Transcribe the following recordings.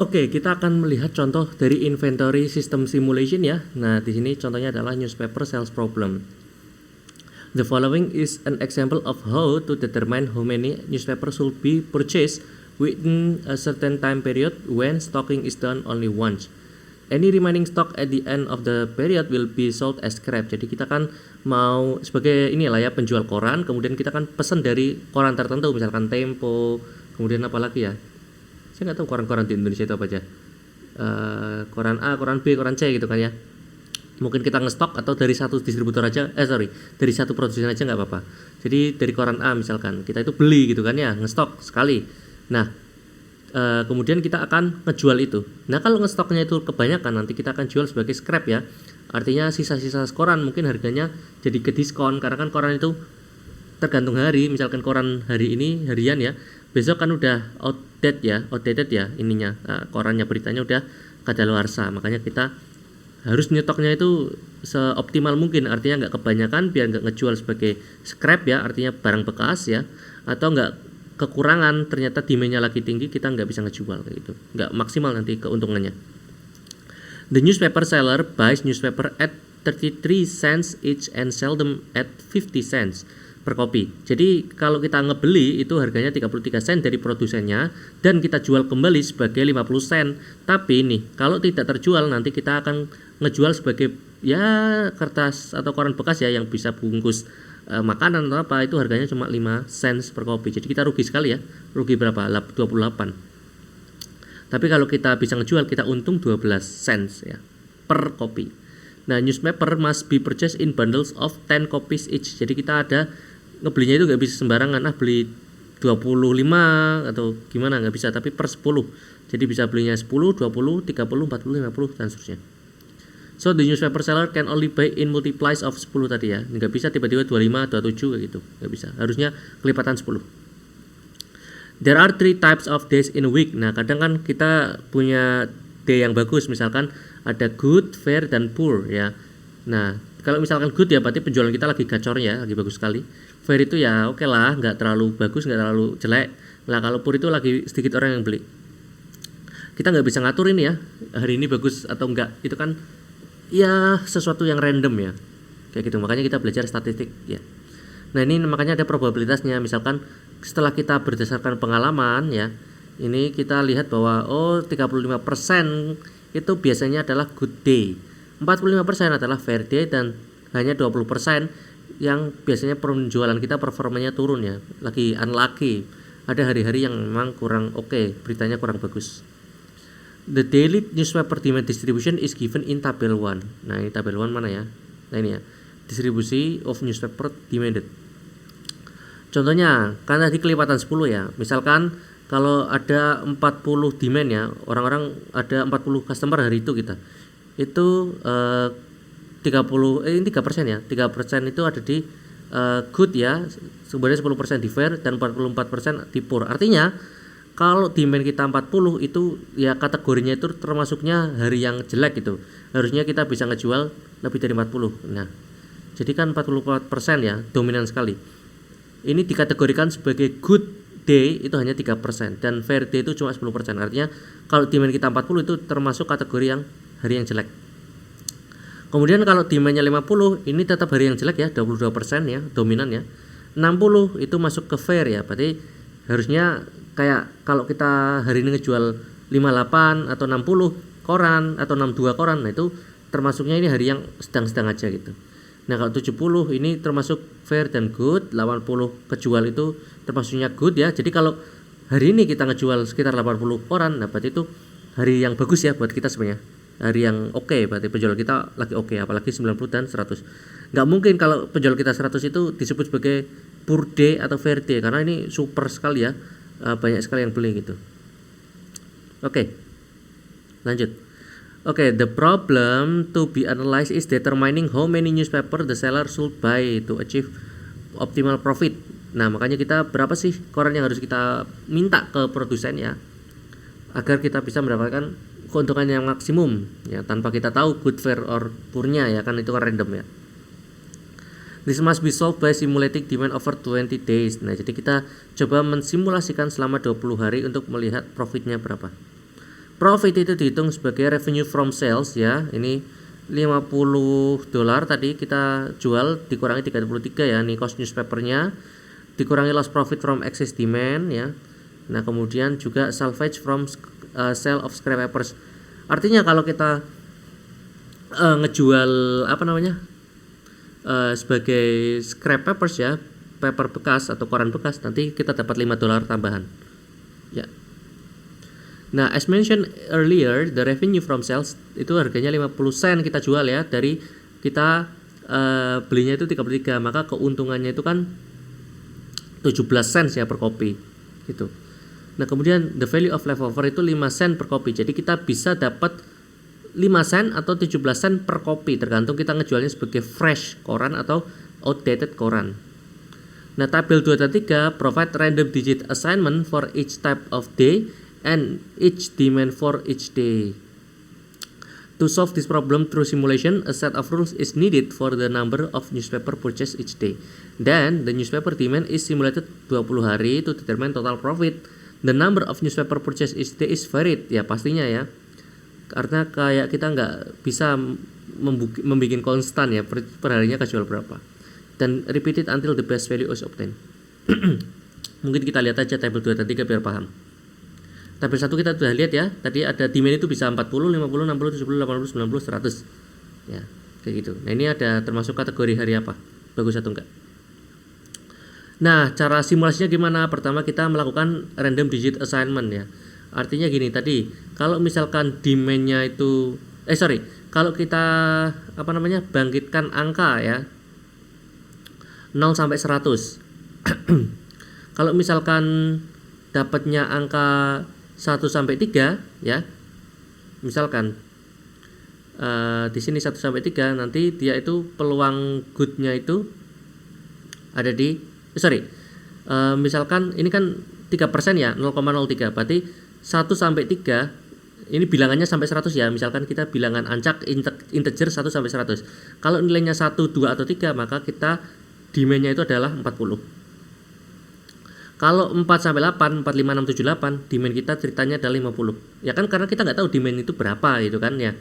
Oke, kita akan melihat contoh dari inventory system simulation ya. Nah, di sini contohnya adalah newspaper sales problem. The following is an example of how to determine how many newspapers should be purchased within a certain time period when stocking is done only once. Any remaining stock at the end of the period will be sold as scrap. Jadi kita kan mau sebagai inilah ya penjual koran, kemudian kita kan pesan dari koran tertentu, misalkan Tempo, kemudian apa lagi ya? Saya nggak tahu koran-koran di Indonesia itu apa aja. Koran A, koran B, koran C gitu kan ya. Mungkin kita ngestok atau dari satu distributor aja, dari satu produsen aja nggak apa-apa. Jadi dari koran A misalkan, kita itu beli gitu kan ya, ngestok sekali. Nah, kemudian kita akan ngejual itu. Nah, kalau ngestoknya itu kebanyakan, nanti kita akan jual sebagai scrap ya. Artinya sisa-sisa koran mungkin harganya jadi ke diskon, karena kan koran itu tergantung hari. Misalkan koran hari ini harian ya, besok kan udah outdated ya ininya, korannya, beritanya udah kadaluarsa. Makanya kita harus nyetoknya itu seoptimal mungkin, artinya nggak kebanyakan biar nggak ngejual sebagai scrap ya, artinya barang bekas ya, atau nggak kekurangan ternyata demandnya lagi tinggi, kita nggak bisa ngejual kayak gitu, nggak maksimal nanti keuntungannya. The newspaper seller buys newspaper at 33 cents each and sell them at 50 cents per copy. Jadi kalau kita ngebeli itu harganya 33 sen dari produsennya dan kita jual kembali sebagai 50 sen. Tapi nih, kalau tidak terjual nanti kita akan ngejual sebagai ya kertas atau koran bekas ya yang bisa bungkus makanan atau apa, itu harganya cuma 5 sen per copy. Jadi kita rugi sekali ya. Rugi berapa? 28. Tapi kalau kita bisa ngejual kita untung 12 sen ya per copy. Nah, newspaper must be purchased in bundles of 10 copies each. Jadi kita ada ngebelinya itu nggak bisa sembarangan, beli 25 atau gimana, nggak bisa, tapi per 10. Jadi bisa belinya 10, 20, 30, 40, 50 dan seterusnya. So the newspaper seller can only buy in multiplies of 10 tadi ya. Nggak bisa tiba-tiba 25, 27 kayak gitu. Nggak bisa. Harusnya kelipatan 10. There are 3 types of days in a week. Nah, kadang kan kita punya day yang bagus, misalkan ada good, fair, dan poor ya. Nah, kalau misalkan good ya berarti penjualan kita lagi gacornya, lagi bagus sekali. Fair itu ya oke lah, nggak terlalu bagus, nggak terlalu jelek. Nah, kalau poor itu lagi sedikit orang yang beli. Kita nggak bisa ngatur ini ya, hari ini bagus atau enggak. Itu kan ya sesuatu yang random ya, kayak gitu. Makanya kita belajar statistik ya. Nah, ini makanya ada probabilitasnya. Misalkan setelah kita berdasarkan pengalaman ya, ini kita lihat bahwa 35% itu biasanya adalah good day, 45% adalah fair day, dan hanya 20% yang biasanya penjualan kita performanya turun ya, lagi unlucky. Ada hari-hari yang memang kurang oke, beritanya kurang bagus. The daily newspaper demand distribution is given in tabel 1. Nah, ini tabel 1 mana ya? Nah, ini ya, distribusi of newspaper demanded. Contohnya, kan tadi kelipatan 10 ya. Misalkan kalau ada 40 demand ya, orang-orang ada 40 customer hari itu kita. Itu 3% ya. 3% itu ada di good ya. Sebenarnya 10% di fair dan 44% di poor. Artinya kalau demand kita 40 itu ya kategorinya itu termasuknya hari yang jelek gitu. Harusnya kita bisa ngejual lebih dari 40. Nah, jadi kan 44% ya, dominan sekali. Ini dikategorikan sebagai good day itu hanya 3% dan fair day itu cuma 10%. Artinya kalau demand kita 40 itu termasuk kategori yang hari yang jelek. Kemudian kalau demandnya 50 ini tetap hari yang jelek ya, 22% ya, dominan ya. 60 itu masuk ke fair ya, berarti harusnya kayak kalau kita hari ini ngejual 58 atau 60 koran atau 62 koran, nah itu termasuknya ini hari yang sedang-sedang aja gitu. Nah, kalau 70 ini termasuk fair dan good, 80 kejual itu termasuknya good ya. Jadi kalau hari ini kita ngejual sekitar 80 koran, nah berarti itu hari yang bagus ya buat kita sebenarnya. Hari yang oke, berarti penjualan kita lagi oke, apalagi 90 dan 100. Nggak mungkin kalau penjualan kita 100 itu disebut sebagai poor day atau fair day, karena ini super sekali ya, banyak sekali yang beli gitu. Oke, lanjut. Okay, the problem to be analyzed is determining how many newspaper the seller should buy to achieve optimal profit. Nah, makanya kita berapa sih koran yang harus kita minta ke produsen ya, agar kita bisa mendapatkan keuntungan yang maksimum ya, tanpa kita tahu good, fair, or poornya ya, kan itu kan random ya. This must be solved by simulating demand over 20 days. Nah, jadi kita coba mensimulasikan selama 20 hari untuk melihat profitnya berapa. Profit itu dihitung sebagai revenue from sales ya. Ini $50 tadi kita jual dikurangi 33 ya. Ini cost newspapernya. Dikurangi loss profit from excess demand ya. Nah, kemudian juga salvage from sale of scrap papers. Artinya kalau kita ngejual apa namanya? Sebagai scrap papers ya, paper bekas atau koran bekas, nanti kita dapat $5 tambahan. Ya. Nah, as mentioned earlier, the revenue from sales itu harganya 50 sen kita jual ya, dari kita belinya itu 33, maka keuntungannya itu kan 17 sen ya per kopi gitu. Nah, kemudian the value of leftover itu 5 sen per kopi. Jadi kita bisa dapat 5 sen atau 17 sen per kopi, tergantung kita ngejualnya sebagai fresh koran atau outdated koran. Nah, tabel 2.3 provide random digit assignment for each type of day and each demand for each day. To solve this problem through simulation, a set of rules is needed for the number of newspaper purchased each day. Then, the newspaper demand is simulated 20 hari to determine total profit. The number of newspaper purchased each day is varied. Ya, pastinya ya. Karena kayak kita nggak bisa membuat konstan ya, per harinya kejual berapa. Dan repeat it until the best value is obtained. Mungkin kita lihat aja tabel 2 3 biar paham. Tabel 1 kita sudah lihat ya, tadi ada demand itu bisa 40, 50, 60, 70, 80, 90, 100. Ya, kayak gitu. Nah, ini ada termasuk kategori hari apa? Bagus atau enggak? Nah, cara simulasinya gimana? Pertama kita melakukan random digit assignment ya. Artinya gini tadi, kalau misalkan demand-nya itu kalau kita bangkitkan angka ya 0 sampai 100. Kalau misalkan dapatnya angka 1 sampai 3 ya. Misalkan di sini 1 sampai 3, nanti dia itu peluang good-nya itu ada di misalkan ini kan 3% ya, 0,03. Berarti 1 sampai 3 ini bilangannya sampai 100 ya. Misalkan kita bilangan ancak integer 1 sampai 100. Kalau nilainya 1, 2 atau 3, maka kita demand-nya itu adalah 40. Kalau 4 sampai 8, 4, 5, 6, 7, 8, demand kita ceritanya adalah 50. Ya kan, karena kita nggak tahu demand itu berapa gitu kan ya.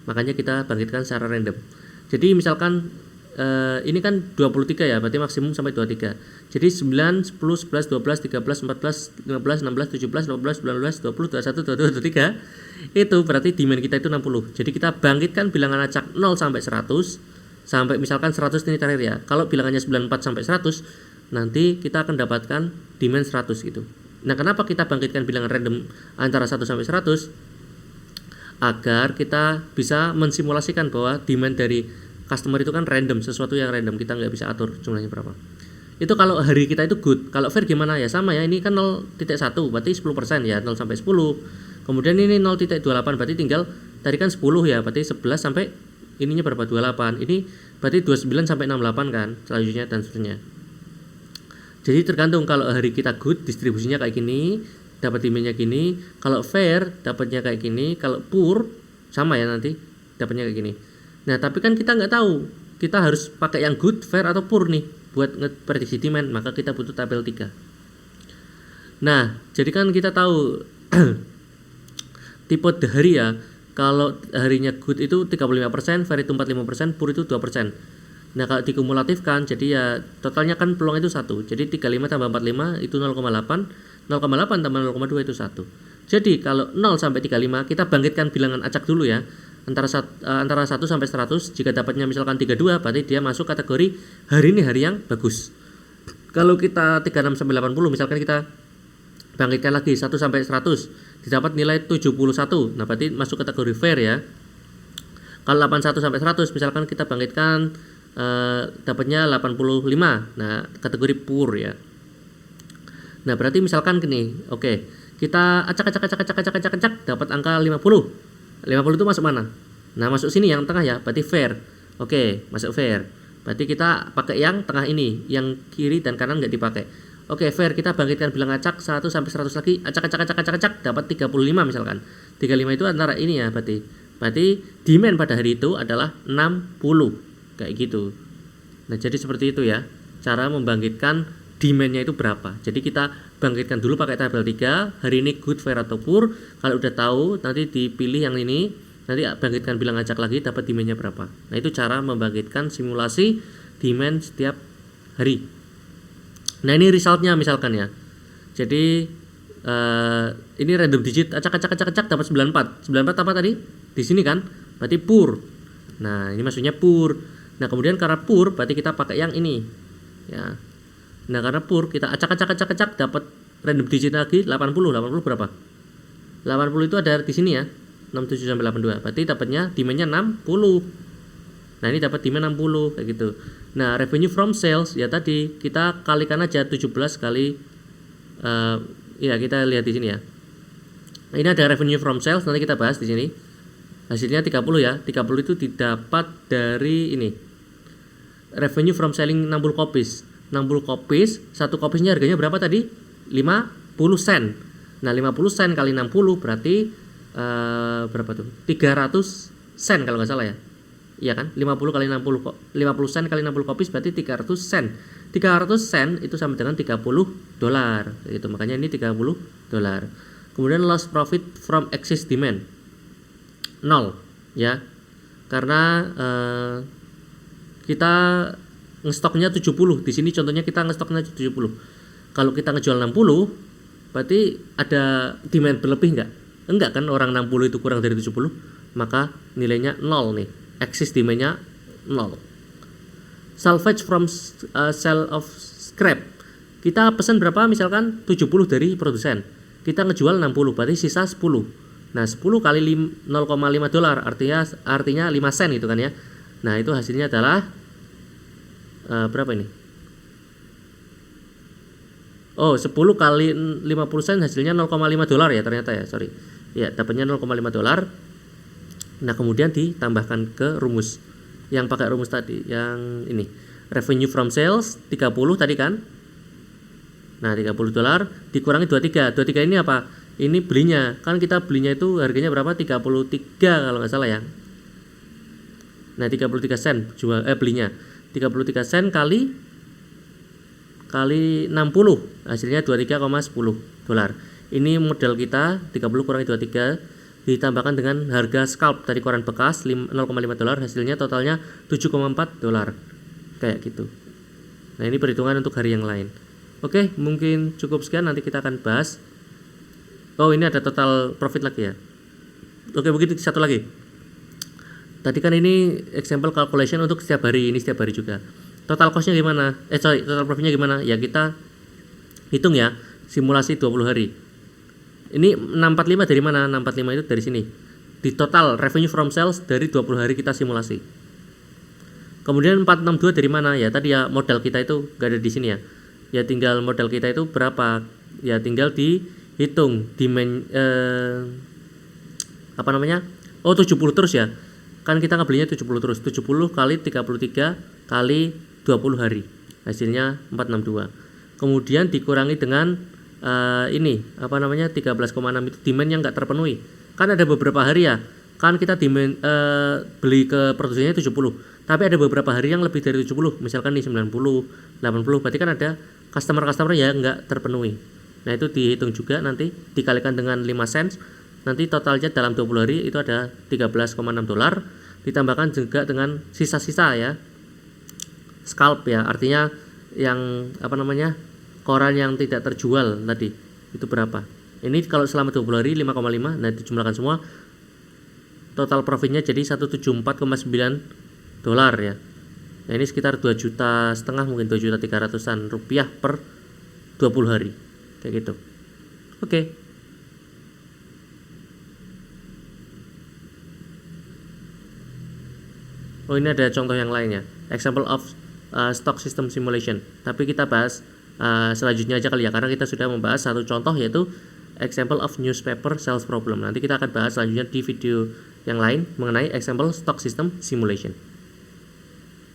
Makanya kita bangkitkan secara random. Jadi misalkan ini kan 23 ya, berarti maksimum sampai 23. Jadi 9, 10, 11, 12, 13, 14, 15, 16, 17, 18, 19, 20, 21, 22, 23. Itu berarti demand kita itu 60. Jadi kita bangkitkan bilangan acak 0 sampai 100 sampai misalkan 100 ini terakhir ya. Kalau bilangannya 94 sampai 100, nanti kita akan dapatkan demand 100 gitu. Nah, kenapa kita bangkitkan bilangan random antara 1 sampai 100? Agar kita bisa mensimulasikan bahwa demand dari customer itu kan random, sesuatu yang random, kita nggak bisa atur jumlahnya berapa. Itu kalau hari kita itu good. Kalau fair gimana ya? Sama ya, ini kan 0.1 berarti 10% ya, 0 sampai 10. Kemudian ini 0.28 berarti tinggal tadi kan 10 ya, berarti 11 sampai ininya berapa? 28. Ini berarti 29 sampai 68 kan, selanjutnya dan seterusnya. Jadi tergantung, kalau hari kita good distribusinya kayak gini, dapat demand-nya gini. Kalau fair dapatnya kayak gini. Kalau poor sama ya, nanti dapatnya kayak gini. Nah, tapi kan kita nggak tahu, kita harus pakai yang good, fair atau poor nih buat ngeprediksi demand, maka kita butuh tabel 3. Nah, jadi kan kita tahu tipe hari ya. Kalau harinya good itu 35%, fair itu 45%, poor itu 2%. Nah, kalau dikumulatifkan, jadi ya totalnya kan peluang itu 1. Jadi 35 tambah 45 itu 0,8, 0,8 tambah 0,2 itu 1. Jadi kalau 0 sampai 35 kita bangkitkan bilangan acak dulu ya. Antara 1 sampai 100, jika dapatnya misalkan 32, berarti dia masuk kategori hari ini hari yang bagus. Kalau kita 36 sampai 80, misalkan kita bangkitkan lagi 1 sampai 100, didapat nilai 71. Nah, berarti masuk kategori fair ya. Kalau 81 sampai 100, misalkan kita bangkitkan dapatnya 85. Nah, kategori poor ya. Nah, berarti misalkan gini, oke, kita acak dapat angka 50. 50 itu masuk mana? Nah, masuk sini yang tengah ya, berarti fair. Oke, masuk fair. Berarti kita pakai yang tengah ini, yang kiri dan kanan nggak dipakai. Oke, fair, kita bangkitkan bilang acak 1 sampai 100 lagi, acak dapat 35 misalkan. 35 itu antara ini ya, berarti demand pada hari itu adalah 60. Kayak gitu. Nah, jadi seperti itu ya, cara membangkitkan demand-nya itu berapa. Jadi kita bangkitkan dulu pakai tabel 3, hari ini good, fair atau poor. Kalau udah tahu nanti dipilih yang ini, nanti bangkitkan bilang acak lagi dapat demandnya berapa. Nah itu cara membangkitkan simulasi demand setiap hari. Nah ini resultnya misalkan ya. Jadi ini random digit acak dapat 94. 94 apa tadi? Di sini kan? Berarti poor. Nah ini maksudnya poor. Nah kemudian karena poor berarti kita pakai yang ini ya. Nah karena poor kita acak dapat random digit lagi 80 berapa? 80 itu ada di sini ya, 67 sampai 82. Berarti dapatnya demandnya 60. Nah ini dapat demand 60 kayak gitu. Nah revenue from sales ya tadi kita kalikan aja 17 kali ya kita lihat di sini ya. Nah ini ada revenue from sales, nanti kita bahas di sini. Hasilnya 30 ya. 30 itu didapat dari ini. Revenue from selling 60 copies. 60 copies, satu kopisnya harganya berapa tadi? 50 sen. Nah, 50 sen kali 60 berarti berapa tuh? 300 sen kalau nggak salah ya. Iya kan? 50 kali 60 kok. 50 sen kali 60 copies berarti 300 sen. 300 sen itu sama dengan 30 dolar. Gitu. Makanya ini 30 dolar. Kemudian loss profit from excess demand. 0 ya. Karena kita ngestoknya 70. Di sini contohnya kita ngestoknya 70. Kalau kita ngejual 60, berarti ada demand berlebih enggak? Enggak kan, orang 60 itu kurang dari 70, maka nilainya 0 nih. Excess demand-nya 0. Salvage from sale of scrap. Kita pesan berapa? Misalkan 70 dari produsen. Kita ngejual 60, berarti sisa 10. Nah, 10 kali 0,5 dolar artinya 5 sen gitu kan ya. Nah, itu hasilnya adalah berapa ini? Oh, 10 kali 50 sen hasilnya 0,5 dolar ya ternyata ya, sorry. Ya, dapatnya 0,5 dolar. Nah, kemudian ditambahkan ke rumus. Yang pakai rumus tadi, yang ini. Revenue from sales 30 tadi kan? Nah, 30 dolar dikurangi 23. 23 ini apa? Ini belinya. Kan kita belinya itu harganya berapa? 33 kalau nggak salah ya. Nah, 33 sen belinya. 33 sen kali 60 hasilnya 23,10 dolar. Ini modal kita 30 kurangi 23 ditambahkan dengan harga scalp dari koran bekas 0,5 dolar, hasilnya totalnya 7,4 dolar kayak gitu. Nah ini perhitungan untuk hari yang lain. Oke, mungkin cukup sekian, nanti kita akan bahas. Oh ini ada total profit lagi ya. Oke, begitu satu lagi. Tadi kan ini example calculation untuk setiap hari, ini setiap hari juga. Total costnya gimana? Total profitnya gimana? Ya kita hitung ya, simulasi 20 hari. Ini 645 dari mana? 645 itu dari sini. Di total revenue from sales dari 20 hari kita simulasi. Kemudian 462 dari mana? Ya tadi ya modal kita itu gak ada di sini ya. Ya tinggal modal kita itu berapa? Ya tinggal dihitung demand Oh 70 terus ya. Kan kita ngebelinya 70 terus. 70 kali 33 kali 20 hari. Hasilnya 462. Kemudian dikurangi dengan 13,6 itu demand yang enggak terpenuhi. Kan ada beberapa hari ya. Kan kita demand beli ke produsennya 70. Tapi ada beberapa hari yang lebih dari 70. Misalkan nih 90, 80, berarti kan ada customer yang enggak terpenuhi. Nah, itu dihitung juga nanti dikalikan dengan 5 sen. Nanti totalnya dalam 20 hari itu ada 13,6 dolar, ditambahkan juga dengan sisa-sisa ya, scalp ya, artinya yang koran yang tidak terjual tadi itu berapa. Ini kalau selama 20 hari 5,5. Nah dijumlahkan semua, total profitnya jadi 174,9 dolar ya. Nah ini sekitar 2,5 juta, mungkin 2.300.000 rupiah per 20 hari kayak gitu. Oke. Oh ini ada contoh yang lainnya, example of stock system simulation. Tapi kita bahas selanjutnya aja kali ya, karena kita sudah membahas satu contoh yaitu example of newspaper sales problem. Nanti kita akan bahas selanjutnya di video yang lain mengenai example stock system simulation.